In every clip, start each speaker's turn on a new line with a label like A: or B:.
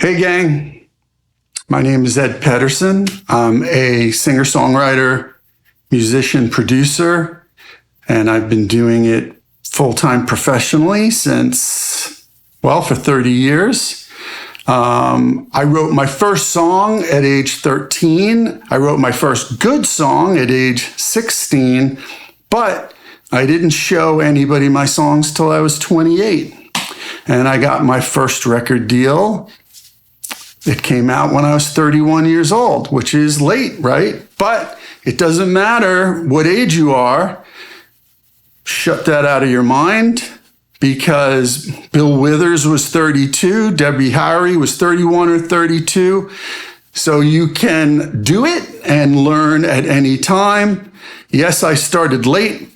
A: Hey gang, my name is Ed Pedersen. I'm a singer-songwriter, musician, producer, and I've been doing it full-time professionally for 30 years. I wrote my first song at age 13. I wrote my first good song at age 16, but I didn't show anybody my songs till I was 28. And I got my first record deal. It came out when I was 31 years old, which is late, right? But it doesn't matter what age you are. Shut that out of your mind, because Bill Withers was 32, Debbie Harry was 31 or 32. So you can do it and learn at any time. Yes, I started late,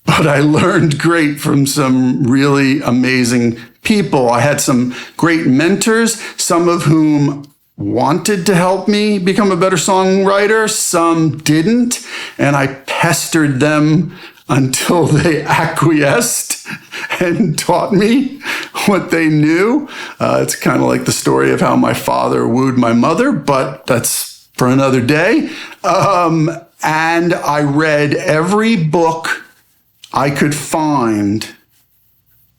A: but I learned great from some really amazing people. I had some great mentors, some of whom wanted to help me become a better songwriter, some didn't, and I pestered them until they acquiesced and taught me what they knew. It's kind of like the story of how my father wooed my mother, but that's for another day. And I read every book I could find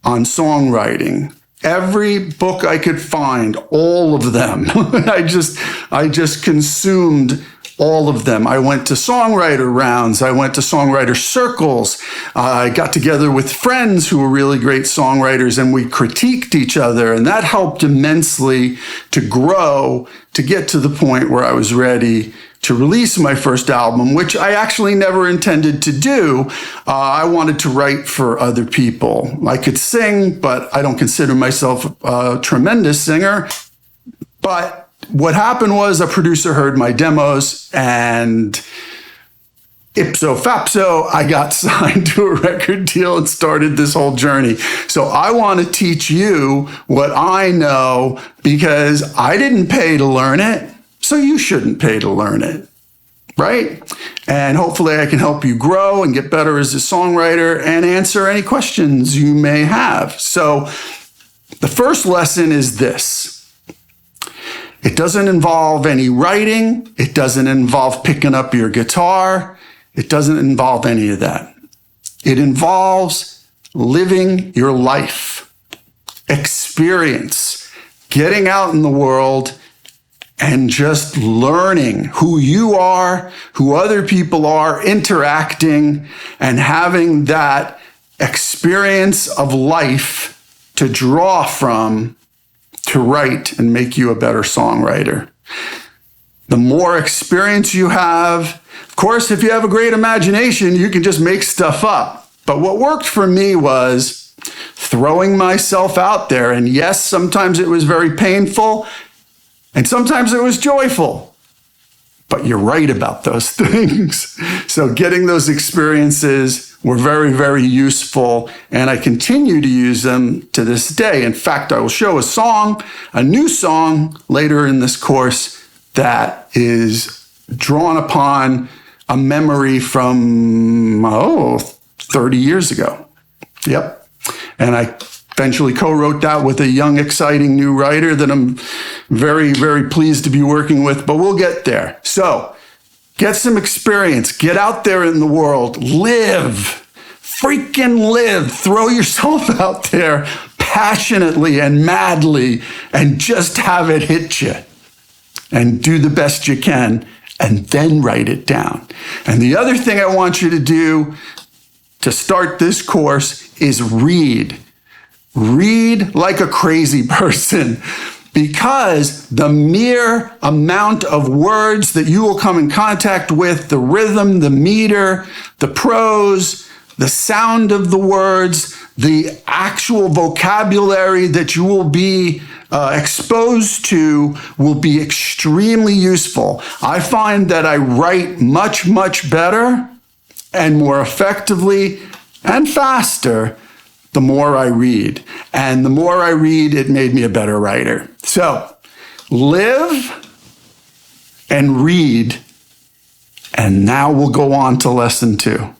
A: on songwriting. Every book I could find, all of them. I just consumed all of them. I went to songwriter rounds. I went to songwriter circles. I got together with friends who were really great songwriters, and we critiqued each other. And that helped immensely to grow, to get to the point where I was ready to release my first album, which I actually never intended to do. I wanted to write for other people. I could sing, but I don't consider myself a tremendous singer. But what happened was a producer heard my demos, and ipso facto, I got signed to a record deal and started this whole journey. So I want to teach you what I know, because I didn't pay to learn it. So you shouldn't pay to learn it, right? And hopefully I can help you grow and get better as a songwriter and answer any questions you may have. So the first lesson is this. It doesn't involve any writing. It doesn't involve picking up your guitar. It doesn't involve any of that. It involves living your life, experience, getting out in the world, and just learning who you are, who other people are, interacting, and having that experience of life to draw from to write and make you a better songwriter. The more experience you have, of course, if you have a great imagination, you can just make stuff up. But what worked for me was throwing myself out there. And yes, sometimes it was very painful, and sometimes it was joyful, but you're right about those things. So getting those experiences were very, very useful, and I continue to use them to this day. In fact, I will show a new song later in this course that is drawn upon a memory from, 30 years ago. Yep. And I eventually co-wrote that with a young, exciting new writer that I'm very, very pleased to be working with, but we'll get there. So get some experience, get out there in the world, live, freaking live, throw yourself out there passionately and madly, and just have it hit you, and do the best you can, and then write it down. And the other thing I want you to do to start this course is read. Read like a crazy person, because the mere amount of words that you will come in contact with, the rhythm, the meter, the prose, the sound of the words, the actual vocabulary that you will be exposed to will be extremely useful. I find that I write much, much better and more effectively and faster the more I read. And the more I read, it made me a better writer. So live and read. And now we'll go on to lesson 2.